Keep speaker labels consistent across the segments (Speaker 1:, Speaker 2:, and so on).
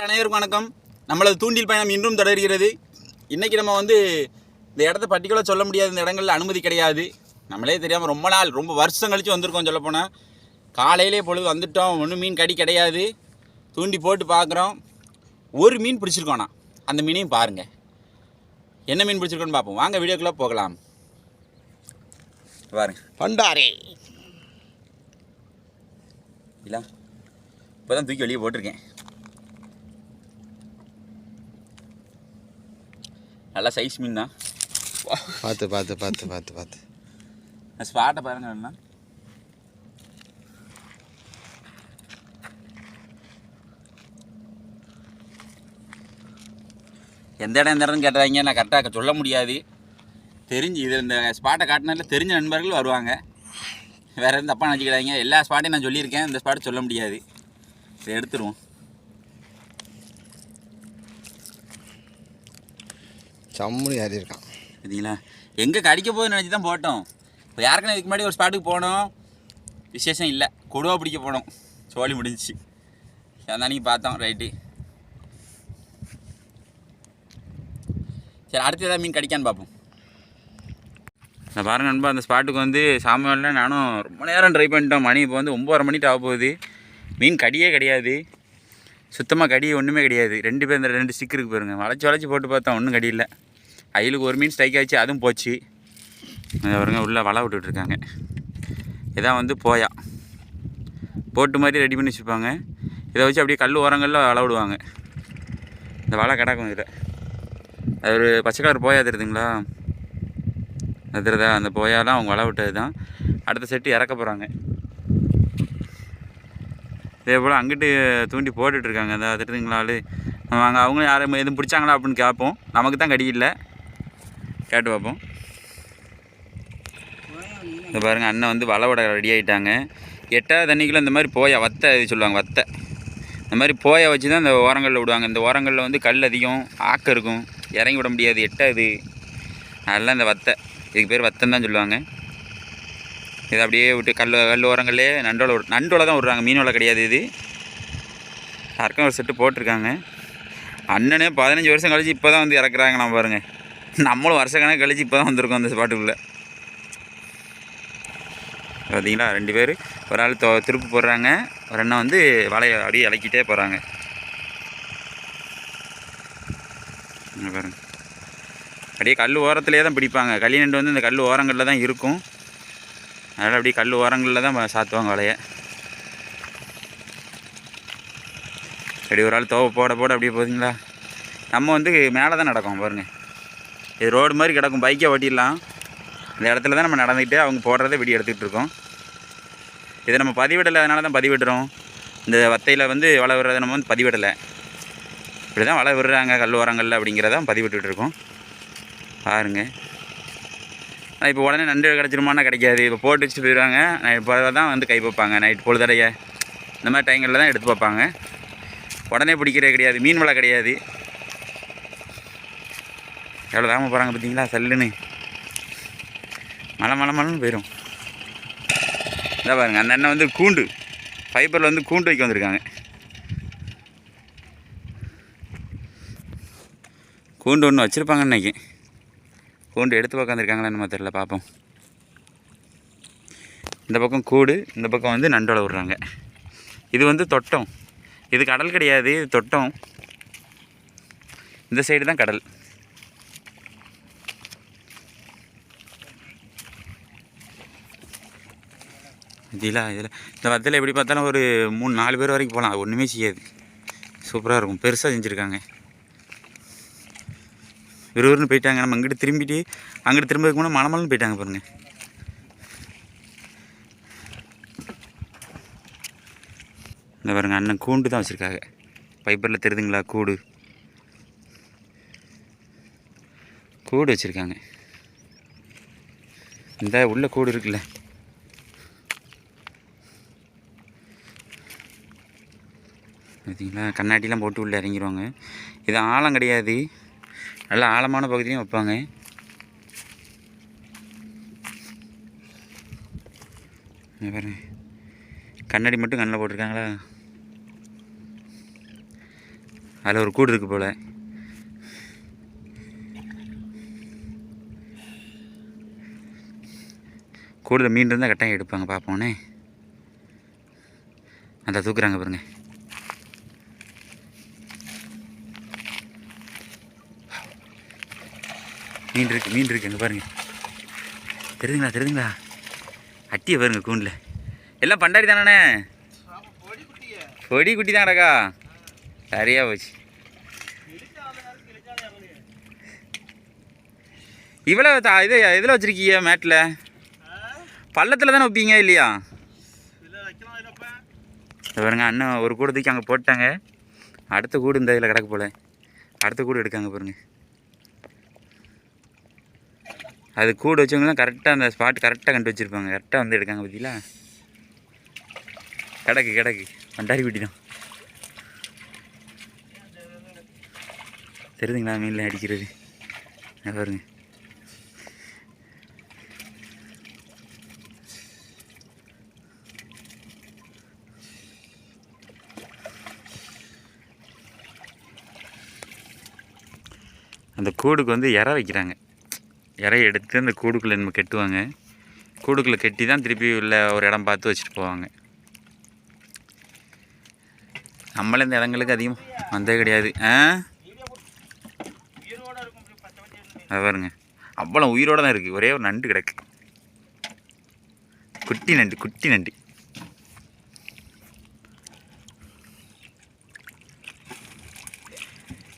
Speaker 1: அனைவருக்கும் வணக்கம். நம்மளது தூண்டில் பயணம் இன்றும் தொடர்கிறது. இன்றைக்கி நம்ம வந்து இந்த இடத்த பர்டிகுலராக சொல்ல முடியாது. இந்த இடங்களில் அனுமதி கிடையாது. நம்மளே தெரியாமல் ரொம்ப வருஷம் கழித்து வந்திருக்கோம். சொல்லப்போனால் காலையிலே பொழுது வந்துட்டோம். ஒன்றும் மீன் கடி கிடையாது. தூண்டி போட்டு பார்க்குறோம். ஒரு மீன் பிடிச்சிருக்கோண்ணா. அந்த மீனையும் பாருங்கள். என்ன மீன் பிடிச்சிருக்கோன்னு பார்ப்போம். வாங்க வீடியோக்குள்ளே போகலாம். பாருங்க,
Speaker 2: பண்டாரே
Speaker 1: இல்லை இப்போ தான் தூக்கி வெளியே போட்டிருக்கேன். நல்லா சைஸ் மீன் தான்.
Speaker 2: பார்த்து பார்த்து பார்த்து பார்த்து பார்த்து
Speaker 1: ஸ்பாட்டை பாருங்க. அண்ணா எந்த இடம்னு கேட்டாங்க. நான் கரெக்டாக சொல்ல முடியாது. தெரிஞ்சு இது இந்த ஸ்பாட்டை காட்டினதில் தெரிஞ்ச நண்பர்கள் வருவாங்க. வேறு எதுவும் தப்பாக நினச்சிக்கிறாங்க. எல்லா ஸ்பாட்டையும் நான் சொல்லியிருக்கேன். இந்த ஸ்பாட்டை சொல்ல முடியாது. இதை எடுத்துருவோம்.
Speaker 2: சம்முனி ஏறி இருக்கான்
Speaker 1: சரிங்களா? எங்கே கடிக்க போகுதுன்னு நினச்சி தான் போட்டோம். இப்போ யாருக்குன்னு இதுக்கு முன்னாடி ஒரு ஸ்பாட்டுக்கு போனோம். விசேஷம் இல்லை, கொடுவா பிடிக்க போனோம். சோழி முடிஞ்சிச்சு. அன்னைக்கு பார்த்தோம். ரைட்டு, சரி அடுத்து ஏதாவது மீன் கடிக்கான்னு பார்ப்போம். நான் பாருங்க நண்பா, அந்த ஸ்பாட்டுக்கு வந்து சாமியாரில் நானும் ரொம்ப நேரம் ட்ரை பண்ணிட்டோம். மணி இப்போ வந்து 9:30 மணிட்டு ஆக போகுது. மீன் கடியே கிடையாது. சுத்தமாக கடி ஒன்றுமே கிடையாது. 2 பேர் இந்த 2 ஸ்டிக் இருக்குது பாருங்க. வளைச்சி போட்டு பார்த்தோம், ஒன்றும் கடி இல்லை. அயிலுக்கு ஒரு மீன் ஸ்ட்ரைக் ஆச்சு, அதுவும் போச்சு. அதை பாருங்க, உள்ளே வலை விட்டுட்ருக்காங்க. இதான் வந்து போயா போட்டு மாதிரி ரெடி பண்ணி வச்சுருப்பாங்க. இதை வச்சு அப்படியே கல் ஓரங்களில் வலை விடுவாங்க. இந்த வலை கிடக்கும். இதில் அது ஒரு பச்சை கலர் போயா தெரியுதுங்களா? அது தெரியுதா? அந்த போயாலாம் அவங்க வலை விட்டது தான். அடுத்த செட்டு இறக்க போகிறாங்க. இதே போல் அங்கிட்டு தூண்டி போட்டுட்ருக்காங்க. அந்த தெரியுதுங்களாள் வாங்க. அவங்களும் யாரும் எதுவும் பிடிச்சாங்களா அப்படின்னு கேட்போம். நமக்கு தான் கடி இல்லை, கேட்டு பார்ப்போம். இதை பாருங்கள், அண்ணன் வந்து வலை விட ரெடி ஆகிட்டாங்க. 8வது தண்ணிக்குள்ளே இந்த மாதிரி போயா வத்தை இது சொல்லுவாங்க. வத்தை இந்த மாதிரி போயா வச்சு தான் இந்த ஓரங்களில் விடுவாங்க. இந்த ஓரங்களில் வந்து கல் அதிகம், ஆக்கம் இருக்கும், இறங்கி விட முடியாது. 8வது அதெல்லாம் இந்த வத்தை, இதுக்கு பேர் வத்தன்னு தான் சொல்லுவாங்க. இதை அப்படியே விட்டு கல் ஓரங்களே நண்டோலை தான் விட்றாங்க. மீன் வலை கிடையாது இது. யாருக்கும் ஒரு செட்டு போட்டிருக்காங்க. அண்ணனே 15 வருஷம் கழிச்சு இப்போ தான் வந்து இறக்குறாங்க. நான் பாருங்கள், நம்மளும் வருஷக்கணக்கு கழிச்சு இப்போ தான் வந்திருக்கோம் அந்த ஸ்பாட்டுக்குள்ளே. பார்த்தீங்களா? 2 பேர், ஒரு ஆள் திருப்பு போடுறாங்க, ஒரு அண்ணன் வந்து வலையை அப்படியே இலக்கிட்டே போகிறாங்க. பாருங்க, அப்படியே கல் ஓரத்துலேயே தான் பிடிப்பாங்க. களி நண்டு வந்து இந்த கல் ஓரங்களில் தான் இருக்கும். அதனால் அப்படியே கல் ஓரங்களில் தான் சாத்துவாங்க வலையை. அப்படி ஒரு ஆள் போட அப்படியே போகுதுங்களா? நம்ம வந்து மேலே தான் நடக்கும் பாருங்கள். இது ரோடு மாதிரி கிடக்கும், பைக்கை ஓட்டிடலாம். இந்த இடத்துல தான் நம்ம நடந்துக்கிட்டு அவங்க போடுறதை வீடியோ எடுத்துக்கிட்டு இருக்கோம். இதை நம்ம பதிவிடலை, அதனால தான் பதிவிடுறோம். இந்த வத்தையில் வந்து வலை விடுறதை நம்ம வந்து பதிவிடலை. இப்படி தான் வலை விடுறாங்க கல் ஓரங்களில் அப்படிங்கிறதான் பதிவிட்டுருக்கோம். பாருங்கள், ஆனால் இப்போ உடனே நண்டு கிடச்சிருமானா கிடைக்காது. இப்போ போட்டு வச்சுட்டு போயிடுவாங்க. இப்போ தான் வந்து கை வைப்பாங்க. நைட் பொழுதடைய இந்த மாதிரி டைங்களில் தான் எடுத்து பார்ப்பாங்க. உடனே பிடிக்கிறதே கிடையாது. மீன் வலை கிடையாது. எவ்வளோ தாம போகிறாங்க பார்த்தீங்களா? சல்லுன்னு மலைன்னு போயிடும். இதான் பாருங்கள், அந்த அண்ணன் வந்து கூண்டு ஃபைபரில் வந்து கூண்டு வைக்க வந்திருக்காங்க. கூண்டு ஒன்று வச்சுருப்பாங்கன்னு நினைக்கிறேன். கூண்டு எடுத்து உக்காந்துருக்காங்களா நம்ம தெரியல, பார்ப்போம். இந்த பக்கம் கூடு, இந்த பக்கம் வந்து நண்டோலை விட்றாங்க. இது வந்து தொட்டம். இது கடல் கிடையாது, இது தொட்டம். இந்த சைடு தான் கடல். இதில் இந்த வத்தில் எப்படி பார்த்தாலும் ஒரு 3-4 பேர் வரைக்கும் போகலாம். ஒன்றுமே செய்யாது, சூப்பராக இருக்கும். பெருசாக செஞ்சுருக்காங்க. விறுவிறுன்னு போயிட்டாங்க. நம்ம இங்கிட்டு திரும்பிட்டு அங்கிட்டு திரும்பதுக்கு முன்னாடி மலமலன்னு போயிட்டாங்க பாருங்கள். இந்த பாருங்கள், அண்ணன் கூண்டு தான் வச்சுருக்காங்க. பைப்பரில் தெரியுதுங்களா? கூடு வச்சுருக்காங்க. இந்த உள்ள கூடு இருக்குல்ல, பார்த்தீங்களா? கண்ணாடிலாம் போட்டு உள்ளே இறங்கிடுவாங்க. இது ஆழம் கிடையாது, நல்லா ஆழமான பகுதியும் வைப்பாங்க. பாருங்க, கண்ணாடி மட்டும் கண்ணில் போட்டிருக்காங்களா? அதில் ஒரு கூடு இருக்குது போல். கூடுதல் மீன் இருந்தால் கட்டாயம் எடுப்பாங்க, பார்ப்போன்னே. அந்த தூக்குறாங்க பாருங்க. மீன் இருக்குது அங்கே பாருங்கள். தெரியுதுங்களா? அட்டியை பாருங்க கூண்டில். எல்லாம் பண்டாரி தானே? பொடி குட்டி தான் கிடக்கா. சரியாக போச்சு. இவ்வளோ இது எதில் வச்சுருக்கீங்க? மேட்டில் பள்ளத்தில் தானே வைப்பீங்க இல்லையா? பாருங்க, அண்ணன் ஒரு கூடு தூக்கி அங்கே போட்டாங்க. அடுத்த கூடு இந்த இதில் கிடக்கு போல். அடுத்த கூடு எடுக்காங்க பாருங்க. அது கூடு வச்சவங்களாம் கரெக்டாக அந்த ஸ்பாட் கரெக்டாக கண்டு வச்சுருப்பாங்க. கரெக்டாக வந்து எடுக்காங்க பார்த்தீங்களா? கிடக்கு பண்டாரி குட்டி தான். தெரியுதுங்களா மீனில் அடிக்கிறது? பாருங்க. அந்த கூடுக்கு வந்து இறை வைக்கிறாங்க. இறையை எடுத்து அந்த கூடுக்குள்ளே நம்ம கட்டுவாங்க. கூடுக்குள்ளே கட்டி தான் திருப்பி உள்ள ஒரு இடம் பார்த்து வச்சுட்டு போவாங்க. நம்மள இந்த இடங்களுக்கு அதிகமாக வந்தே கிடையாது. அது பாருங்க, அவ்வளோ உயிரோடு தான் இருக்குது. ஒரே ஒரு நண்டு கிடக்கு. குட்டி நண்டு.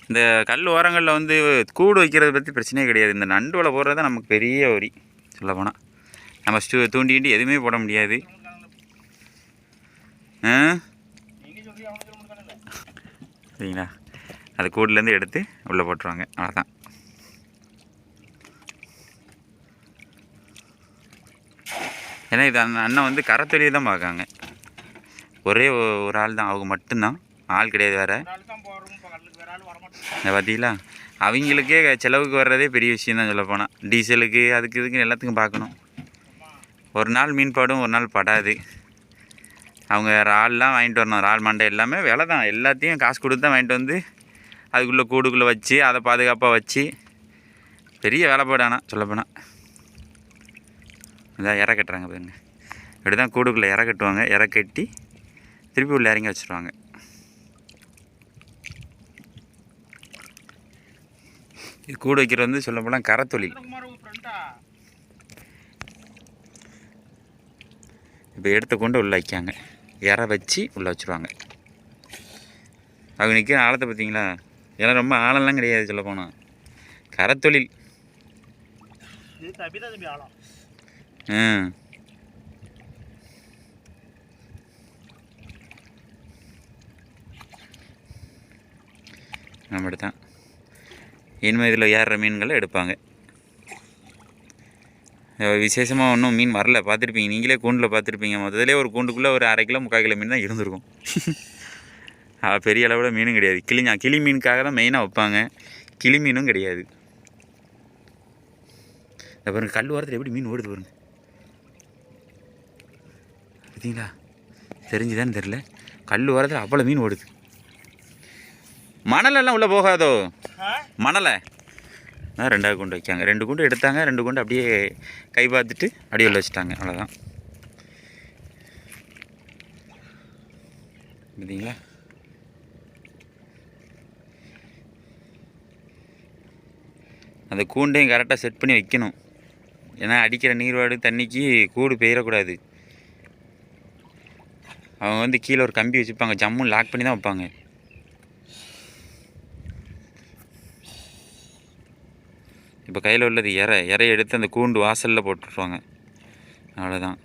Speaker 1: இந்த கல் ஓரங்களில் வந்து கூடு வைக்கிறத பற்றி பிரச்சனையே கிடையாது. இந்த நண்டு வலை போடுறது தான் நமக்கு பெரிய வரி சொல்ல போனால். நம்ம தூண்டிகிட்டு எதுவுமே போட முடியாது. சரிங்களா? அது கூடுலேருந்து எடுத்து உள்ளே போட்டுருவாங்க, அவ்வளோதான். ஏன்னா இது அண்ணன் வந்து கரைத்தொழியை தான் பார்க்காங்க. ஒரே ஒரு ஆள் தான், அவங்க மட்டும்தான், ஆள் கிடையாது வேறு. பார்த்தீங்களா? அவங்களுக்கே செலவுக்கு வர்றதே பெரிய விஷயம் தான் சொல்ல போனால். டீசலுக்கு அதுக்கு இதுக்கு எல்லாத்துக்கும் பார்க்கணும். ஒரு நாள் மீன் படும், ஒரு நாள் படாது. அவங்க இறால்லாம் வாங்கிட்டு வரணும். இறால் மண்டை எல்லாமே விலை தான். எல்லாத்தையும் காசு கொடுத்து தான் வாங்கிட்டு வந்து அதுக்குள்ளே கூடுக்குள்ளே வச்சு அதை பாதுகாப்பாக வச்சு பெரிய வேலைப்பாடானா சொல்லப்போனால். இதான் இறை கட்டுறாங்க பாருங்க. இப்படி தான் கூடுக்குள்ளே இறை கட்டுவாங்க. இறை கட்டி திருப்பி உள்ள இறங்கி வச்சுருவாங்க. இது கூடு வைக்கிறது வந்து சொல்லப்போனால் கரைத்தொழில். இப்போ எடுத்து கொண்டு உள்ளே வைக்காங்க. இறை வச்சு உள்ளே வச்சுருவாங்க. அவங்க நிற்கிற ஆழத்தை பார்த்தீங்களா? ஏன்னா ரொம்ப ஆழம்லாம் கிடையாது சொல்ல போனால். கரைத்தொழில். அப்படி தான் இனிமேல் இதில் ஏறுற மீன்களை எடுப்பாங்க. விசேஷமாக ஒன்றும் மீன் வரல, பார்த்துருப்பீங்க நீங்களே. கூண்டில் பார்த்துருப்பீங்க. மொத்தத்திலே ஒரு கூண்டுக்குள்ளே ஒரு 1/2 கிலோ 3/4 கிலோ மீன் தான் இருந்திருக்கும். பெரிய அளவில் மீனும் கிடையாது. கிளி மீனுக்காக தான் மெயினாக வைப்பாங்க. கிளி மீனும் கிடையாது. பாருங்க, கல் ஓரத்தில் எப்படி மீன் ஓடுது பாருங்க. பார்த்தீங்களா? தெரிஞ்சுதான்னு தெரில. கல் ஓரத்தில் அவ்வளோ மீன் ஓடுது. மணலெல்லாம் உள்ளே போகாதோ? மணலை 2 கூண்டு வைக்காங்க. 2 கூண்டு எடுத்தாங்க. 2 கூண்டு அப்படியே கை பார்த்துட்டு அப்படியே உள்ள வச்சுட்டாங்க, அவ்வளோதான். பார்த்தீங்களா? அந்த கூண்டையும் கரெக்டாக செட் பண்ணி வைக்கணும். ஏன்னா அடிக்கிற நீர்வாடு தண்ணிக்கு கூடு பெயரக்கூடாது. அவங்க வந்து கீழே ஒரு கம்பி வச்சுப்பாங்க. ஜம்முன்னு லாக் பண்ணி தான் வைப்பாங்க. இப்போ கையில் உள்ளது இறையை எடுத்து அந்த கூண்டு வாசலில் போட்டுருவாங்க, அவ்வளோதான்.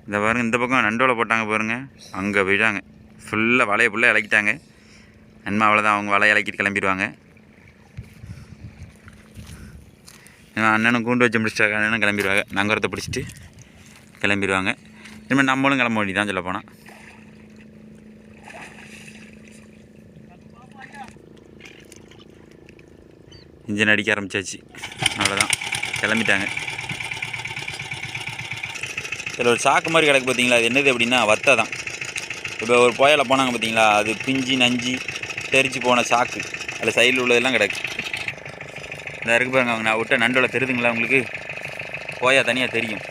Speaker 1: இந்த பாருங்கள், இந்த பக்கம் நண்டோலை போட்டாங்க பாருங்கள். அங்கே போயிட்டாங்க. ஃபுல்லாக வலையை ஃபுல்லாக இலக்கிட்டாங்க. நன்மை அவ்வளோதான். அவங்க வலையை இலக்கிட்டு கிளம்பிடுவாங்க. அண்ணனும் கூண்டு வச்சு முடிச்சிட்டாங்க. அண்ணனும் கிளம்பிடுவாங்க. நங்கரத்தை பிடிச்சிட்டு கிளம்பிடுவாங்க. இனிமேல் நம்மளும் கிளம்ப வேண்டியதான் சொல்ல போனால். இன்ஜின் அடிக்க ஆரம்பித்தாச்சு, அவ்வளோதான். கிளம்பிட்டாங்க. இதில் ஒரு சாக்கு மாதிரி கிடக்கு பார்த்தீங்களா? அது என்னது அப்படின்னா வத்தை தான். இப்போ ஒரு புயலில் போனாங்க பார்த்தீங்களா, அது பிஞ்சு நஞ்சு தெரிச்சு போன சாக்கு அதில் சைடில் உள்ளதெல்லாம் கிடக்கு. இந்த இருக்கு பாருங்க, அவங்க நான் விட்ட நண்டோட தெரியுதுங்களா உங்களுக்கு, போயா தனியாக தெரியும்.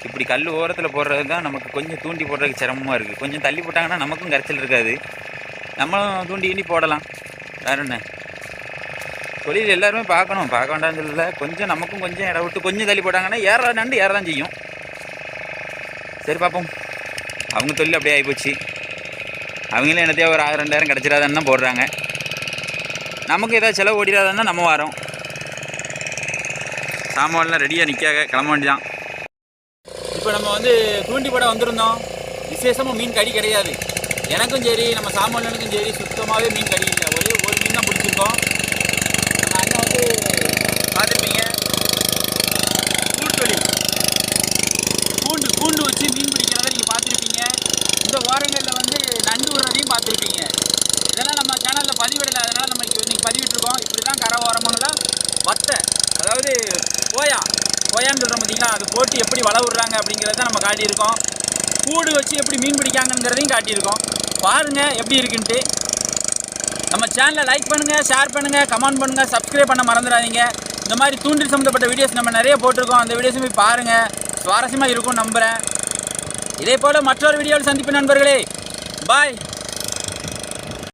Speaker 1: இப்படி கல் ஓரத்தில் போடுறது தான் நமக்கு கொஞ்சம் தூண்டி போடுறதுக்கு சிரமமாக இருக்குது. கொஞ்சம் தள்ளி போட்டாங்கன்னா நமக்கும் கரைச்சல் இருக்காது, நம்மளும் தூண்டி கிண்டி போடலாம். வேறு என்ன தொழில் எல்லாருமே பார்க்கணும், பார்க்க வேண்டாம்னு சொல்லல. கொஞ்சம் நமக்கும் கொஞ்சம் இடம் விட்டு கொஞ்சம் தள்ளி போட்டாங்கன்னா நண்டு ஏறதான் செய்யும். சரி பார்ப்போம். அவங்க தொழில் அப்படியே ஆகிப்போச்சு. அவங்களே என்னத்தையோ ஒரு 1000-2000 கிடச்சிடாதான்னு தான் போடுறாங்க. நமக்கு ஏதாவது செலவு ஓடிடாதான்னா நம்ம வரோம். சாமான்லாம் ரெடியாக நிற்காக கிளம்ப வேண்டிதான். இப்போ நம்ம வந்து தூண்டி போட வந்திருந்தோம். விசேஷமாக மீன் கடி கிடையாது. எனக்கும் சரி நம்ம சாமான்களுக்கும் சரி சுத்தமாகவே மீன் கடி இல்லை. ஒரே ஒரு மீன் தான் பிடிச்சிருக்கோம். நம்ம அண்ணன் வந்து பார்த்துருப்பீங்க, கூட்டொழில் கூண்டு வச்சு மீன் பிடிக்கிறத நீங்கள் பார்த்துருப்பீங்க. இந்த ஓரங்களில் வந்து நண்டு விடுறதையும் பார்த்துருப்பீங்க. இதெல்லாம் நம்ம சேனலில் பதிவிடலை, அதனால் நம்ம இன்றைக்கி பதிவிட்டுருக்கோம். இப்படி தான் கரை ஓரமெல்லாம் வத்தை, அதாவது போயான்னு சொல்கிறோம் பார்த்தீங்களா, அது போட்டு எப்படி வலை விடுறாங்க அப்படிங்கிறத நம்ம காட்டியிருக்கோம். கூடு வச்சு எப்படி மீன் பிடிக்காங்கிறதையும் காட்டியிருக்கோம். பாருங்கள் எப்படி இருக்குன்ட்டு. நம்ம சேனலை லைக் பண்ணுங்கள், ஷேர் பண்ணுங்கள், கமெண்ட் பண்ணுங்கள், சப்ஸ்கிரைப் பண்ண மறந்துடாதீங்க. இந்த மாதிரி தூண்டில் சம்மந்தப்பட்ட வீடியோஸ் நம்ம நிறைய போட்டிருக்கோம். அந்த வீடியோஸும் போய் பாருங்கள், சுவாரஸ்யமாக இருக்கும் நம்புகிறேன். இதே போல் மற்றொரு வீடியோவில் சந்திப்பு நண்பர்களே. பாய்.